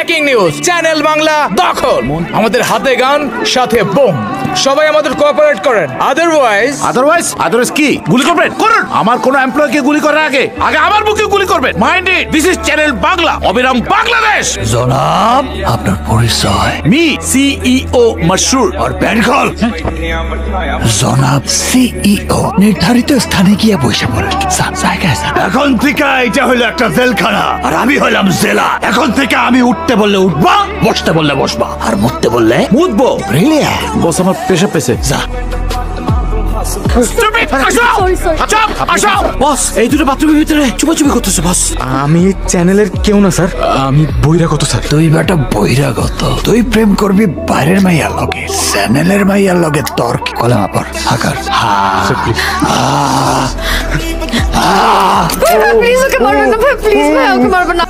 Breaking news, channel Bangla দখল। আমাদের হাতে গান, সাথে বোম। সবাই আমাদের কোঅপারেট করেন, আদারওয়াইজ কি গুলি করবেন? করুন। আমার কোন এমপ্লয়িকে গুলি করার আগে আমার বুকে গুলি করবেন। Mind it, this is channel Bangla, অবিরাম বাংলাদেশ। জনাব, আপনার পরিচয়? মি সিইও মশরুর আর বেঙ্গল। জনাব সিইও নির্ধারিত স্থানে গিয়ে বসে পড়েন। এখন থেকে এটা হলো একটা জেলখানা, আর আমি হলাম জেলা। এখন থেকে আমি উঠতে বললে উঠবা, বসতে বললে বসবা, আর মুততে বললে মুতবো। বস আমার পেশা পেছে। যা বস, এই দুটো বাথরুমের ভিতরে চুপাচুপি করতেছে বস। আমি চ্যানেলের কেউ না স্যার, আমি বহিরাগত স্যার। তুই বেটা বহিরাগত, তুই প্রেম করবি বাইরের মাইয়ার লগে, চ্যানেলের মাইয়ার লগে তোর কি? কলেমা পর হাকার। প্লিজ ওকে মারবেন না ভাই, প্লিজ ভাই ওকে মারবেন না।